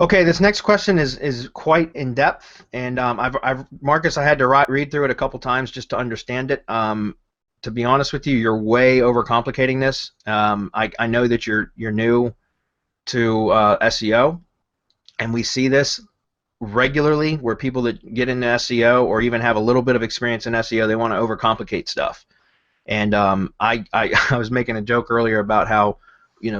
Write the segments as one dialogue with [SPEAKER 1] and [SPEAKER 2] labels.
[SPEAKER 1] Okay, this next question is quite in depth, and Marcus, I had to read through it a couple times just to understand it. To be honest with you, you're way overcomplicating this. I know that you're new to SEO, and we see this regularly where people that get into SEO or even have a little bit of experience in SEO, they want to overcomplicate stuff. And I was making a joke earlier about how,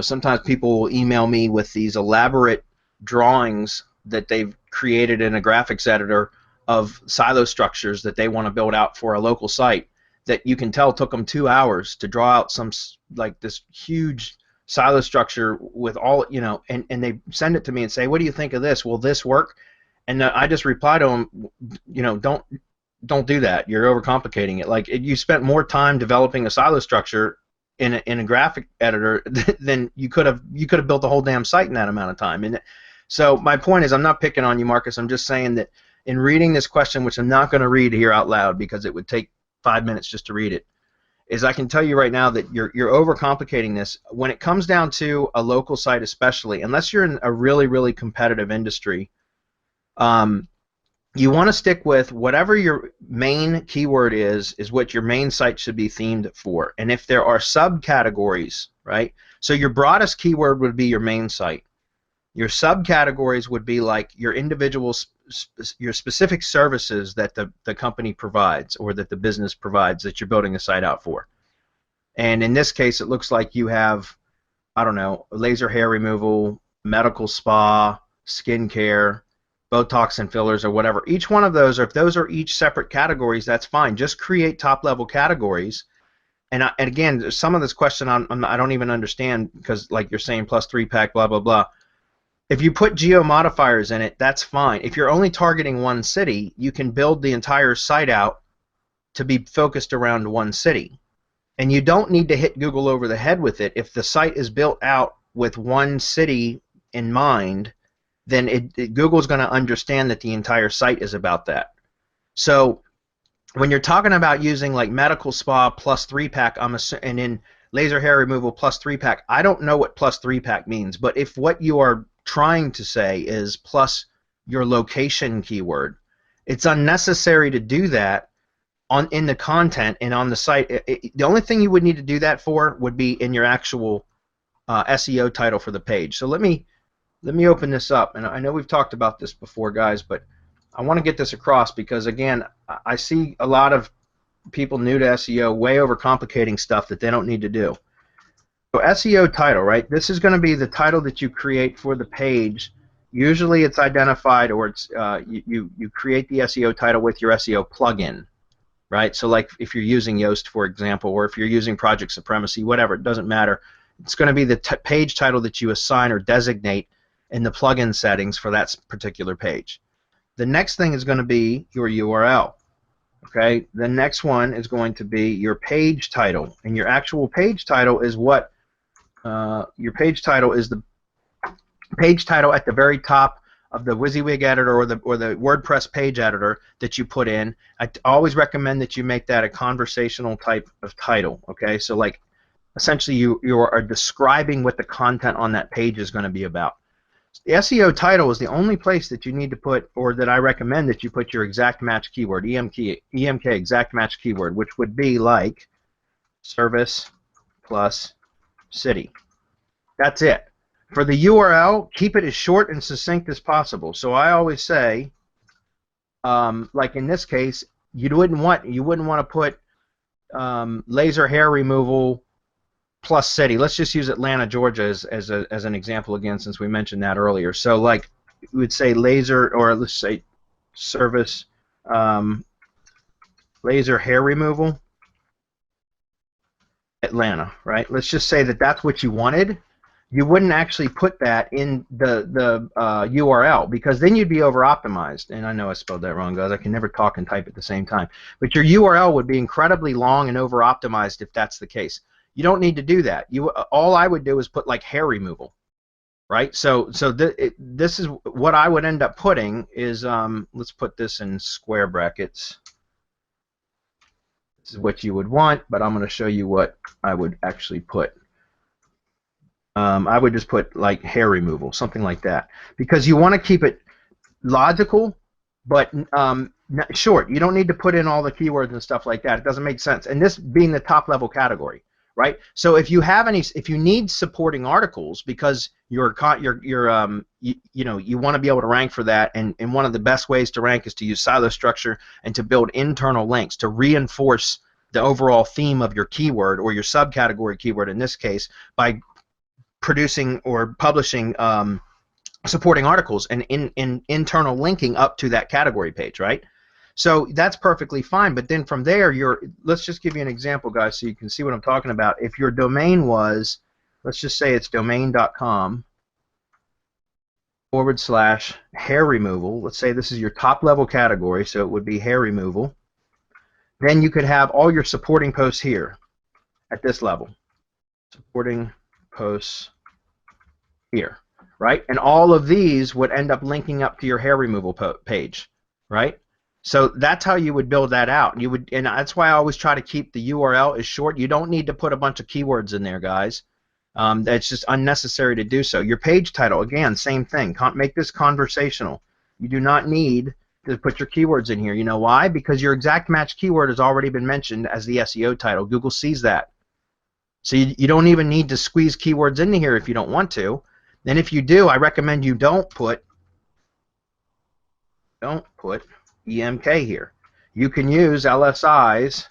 [SPEAKER 1] sometimes people will email me with these elaborate drawings that they've created in a graphics editor of silo structures that they want to build out for a local site that you can tell took them 2 hours to draw out some, like, this huge silo structure with all, and they send it to me and say, what do you think of this? Will this work? And I just reply to them, don't do that. You're overcomplicating it. Like, you spent more time developing a silo structure in a graphic editor than you could have built the whole damn site in that amount of time. And so my point is, I'm not picking on you, Marcus. I'm just saying that in reading this question, which I'm not going to read here out loud because it would take 5 minutes just to read it, is I can tell you right now that you're overcomplicating this. When it comes down to a local site, especially, unless you're in a really, really competitive industry, you want to stick with whatever your main keyword is what your main site should be themed for. And if there are subcategories, right? So your broadest keyword would be your main site. Your subcategories would be like your individual, your specific services that the company provides or that the business provides that you're building a site out for. And in this case, it looks like you have, I don't know, laser hair removal, medical spa, skincare, Botox and fillers, or whatever. Each one of those, or if those are each separate categories, that's fine. Just create top-level categories. And again, some of this question I don't even understand because, like you're saying, plus 3-pack, blah, blah, blah. If you put geo modifiers in it, that's fine. If you're only targeting one city, you can build the entire site out to be focused around one city. And you don't need to hit Google over the head with it. If the site is built out with one city in mind, then Google's going to understand that the entire site is about that. So when you're talking about using like medical spa plus 3-pack, and in laser hair removal plus 3-pack, I don't know what plus 3-pack means, but if what you are trying to say is plus your location keyword, it's unnecessary to do that in the content and on the site. The only thing you would need to do that for would be in your actual SEO title for the page. So let me open this up, and I know we've talked about this before, guys, but I want to get this across because, again, I see a lot of people new to SEO way overcomplicating stuff that they don't need to do. So SEO title, right? This is going to be the title that you create for the page. Usually it's identified, or it's you create the SEO title with your SEO plugin, right? So like if you're using Yoast, for example, or if you're using Project Supremacy, whatever, it doesn't matter. It's going to be the page title that you assign or designate in the plugin settings for that particular page. The next thing is going to be your URL. Okay. The next one is going to be your page title, and your actual page title is what your page title is the page title at the very top of the WYSIWYG editor or the WordPress page editor that you put in. I always recommend that you make that a conversational type of title. Okay. So like essentially you are describing what the content on that page is going to be about. The SEO title is the only place that you need to put, or that I recommend that you put, your exact match keyword, EMK exact match keyword, which would be like service plus city. That's it. For the URL, keep it as short and succinct as possible. So I always say, like in this case, you wouldn't want to put laser hair removal plus city. Let's just use Atlanta, Georgia as an example again, since we mentioned that earlier. So like we would say laser, or let's say service laser hair removal Atlanta, right? Let's just say that that's what you wanted. You wouldn't actually put that in the URL, because then you'd be over optimized. And I know I spelled that wrong, guys. I can never talk and type at the same time. But your URL would be incredibly long and over optimized if that's the case. You don't need to do that. All I would do is put like hair removal, right? So this is what I would end up putting is, let's put this in square brackets. This is what you would want, but I'm going to show you what I would actually put. I would just put like hair removal, something like that, because you want to keep it logical, but short. You don't need to put in all the keywords and stuff like that. It doesn't make sense. And this being the top level category, right? So if you have if you need supporting articles because you want to be able to rank for that, and one of the best ways to rank is to use silo structure and to build internal links to reinforce the overall theme of your keyword or your subcategory keyword in this case by producing or publishing supporting articles and in internal linking up to that category page, right? So that's perfectly fine. But then from there, let's just give you an example, guys, so you can see what I'm talking about. If your domain was, let's just say it's domain.com/hair removal. Let's say this is your top level category, so it would be hair removal. Then you could have all your supporting posts here at this level. Supporting posts here, right? And all of these would end up linking up to your hair removal page, right? So that's how you would build that out. And that's why I always try to keep the URL as short. You don't need to put a bunch of keywords in there, guys. That's just unnecessary to do so. Your page title, again, same thing. Make this conversational. You do not need to put your keywords in here. You know why? Because your exact match keyword has already been mentioned as the SEO title. Google sees that. So you don't even need to squeeze keywords into here if you don't want to. And if you do, I recommend you don't put EMK here. You can use LSIs,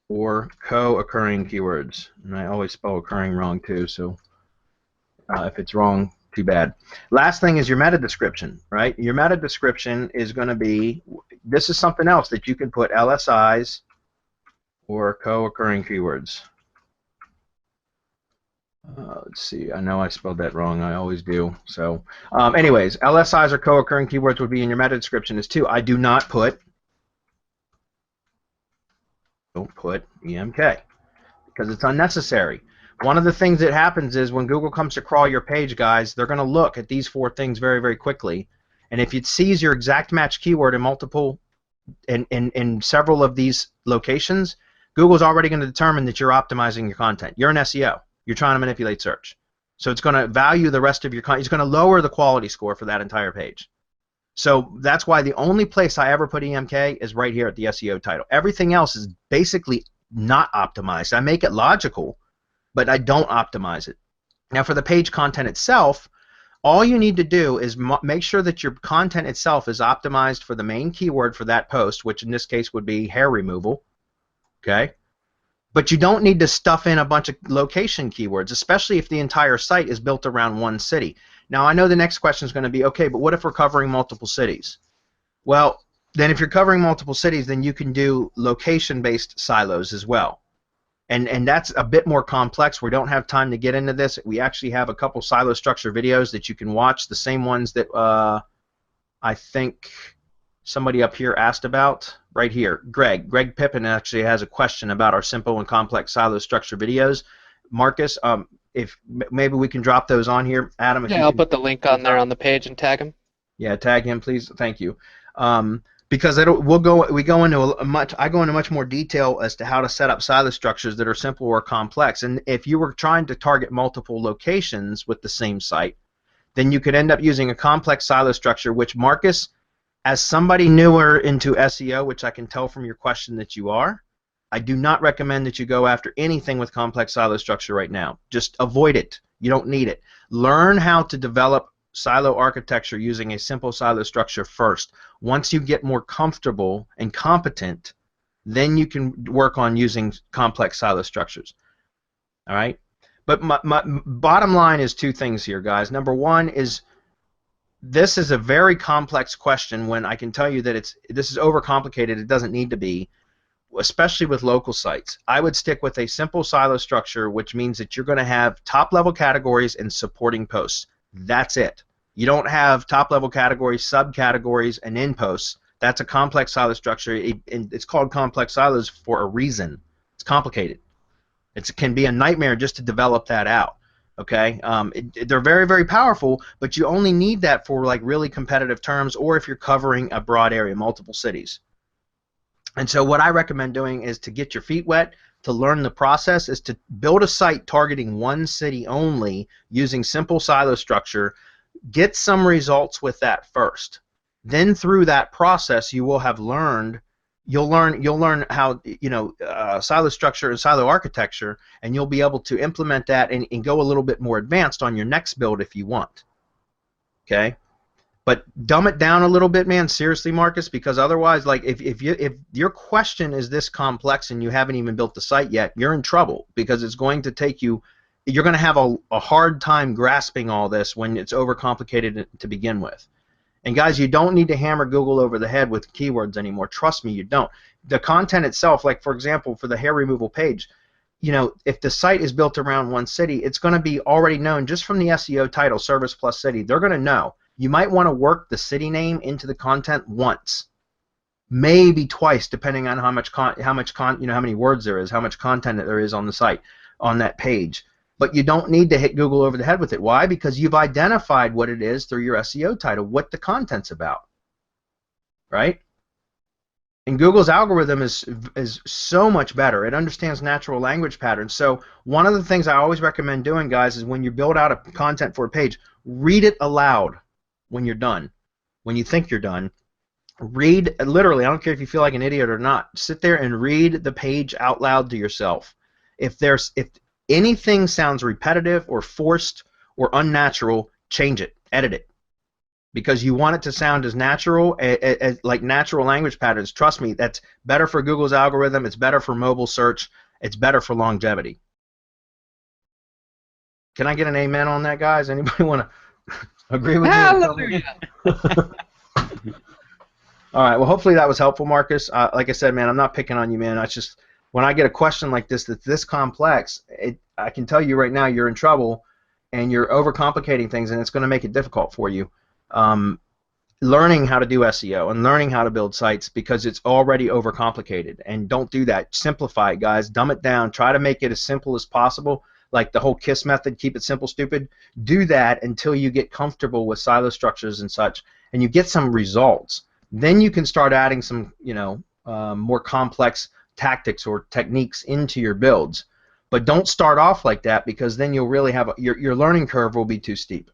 [SPEAKER 1] or co-occurring keywords. And I always spell occurring wrong too, so if it's wrong, too bad. Last thing is your meta description, right? Your meta description is going to be, this is something else that you can put LSIs or co-occurring keywords. Let's see, I know I spelled that wrong, I always do. So anyways, LSIs or co-occurring keywords would be in your meta description as too. I don't put EMK because it's unnecessary. One of the things that happens is when Google comes to crawl your page, guys, they're going to look at these 4 things very, very quickly. And if it sees your exact match keyword in in several of these locations, Google's already going to determine that you're optimizing your content. You're an SEO. You're trying to manipulate search. So it's going to value the rest of your content. It's going to lower the quality score for that entire page. So that's why the only place I ever put EMK is right here at the SEO title. Everything else is basically not optimized. I make it logical, but I don't optimize it. Now for the page content itself, all you need to do is make sure that your content itself is optimized for the main keyword for that post, which in this case would be hair removal. Okay? But you don't need to stuff in a bunch of location keywords, especially if the entire site is built around one city. Now, I know the next question is going to be, okay, but what if we're covering multiple cities? Well, then if you're covering multiple cities, then you can do location-based silos as well. And that's a bit more complex. We don't have time to get into this. We actually have a couple silo structure videos that you can watch, the same ones that I think somebody up here asked about right here. Greg Pippin actually has a question about our simple and complex silo structure videos. Marcus, if maybe we can drop those on here. Adam, if
[SPEAKER 2] yeah, I'll put the link on there on the page and tag him.
[SPEAKER 1] Yeah, tag him, please. Thank you. Because I go into much more detail as to how to set up silo structures that are simple or complex. And if you were trying to target multiple locations with the same site, then you could end up using a complex silo structure, which Marcus, as somebody newer into SEO, which I can tell from your question that you are, I do not recommend that you go after anything with complex silo structure right now. Just avoid it. You don't need it. Learn how to develop silo architecture using a simple silo structure first. Once you get more comfortable and competent, then you can work on using complex silo structures. All right? But my bottom line is 2 things here, guys. Number one is this is a very complex question when I can tell you that this is overcomplicated. It doesn't need to be, especially with local sites. I would stick with a simple silo structure, which means that you're going to have top-level categories and supporting posts. That's it. You don't have top-level categories, subcategories, and end posts. That's a complex silo structure. It's called complex silos for a reason. It's complicated. It can be a nightmare just to develop that out. Okay, they're very, very powerful, but you only need that for like really competitive terms or if you're covering a broad area, multiple cities. And so what I recommend doing is to get your feet wet, to learn the process is to build a site targeting one city only using simple silo structure. Get some results with that first. Then through that process, you will have learned. You'll learn how, silo structure and silo architecture, and you'll be able to implement that and go a little bit more advanced on your next build if you want. Okay, but dumb it down a little bit, man. Seriously, Marcus, because otherwise, like if your question is this complex and you haven't even built the site yet, you're in trouble, because it's going to take you. You're going to have a hard time grasping all this when it's overcomplicated to begin with. And guys, you don't need to hammer Google over the head with keywords anymore. Trust me, you don't. The content itself, like for example, for the hair removal page, if the site is built around one city, it's going to be already known just from the SEO title, service plus city. They're going to know. You might want to work the city name into the content once, maybe twice, depending on how many words there is, how much content there is on the site, on that page. But you don't need to hit Google over the head with it. Why? Because you've identified what it is through your SEO title, what the content's about, right? And Google's algorithm is so much better. It understands natural language patterns. So one of the things I always recommend doing, guys, is when you build out a content for a page, read it aloud when you're done. When you think you're done, read literally. I don't care if you feel like an idiot or not. Sit there and read the page out loud to yourself. If anything sounds repetitive or forced or unnatural, change it, edit it, because you want it to sound as natural as like natural language patterns. Trust me, that's better for Google's algorithm. It's better for mobile search. It's better for longevity. Can I get an amen on that, guys? Anybody want to agree with me?
[SPEAKER 2] Hallelujah.
[SPEAKER 1] All right. Well, hopefully that was helpful, Marcus. Like I said, man, I'm not picking on you, man. I just, when I get a question like this that's this complex, I can tell you right now you're in trouble, and you're overcomplicating things, and it's going to make it difficult for you. Learning how to do SEO and learning how to build sites, because it's already overcomplicated. And don't do that. Simplify it, guys. Dumb it down. Try to make it as simple as possible, like the whole KISS method, keep it simple, stupid. Do that until you get comfortable with silo structures and such, and you get some results. Then you can start adding some, more complex tactics or techniques into your builds. But don't start off like that, because then you'll really have your learning curve will be too steep.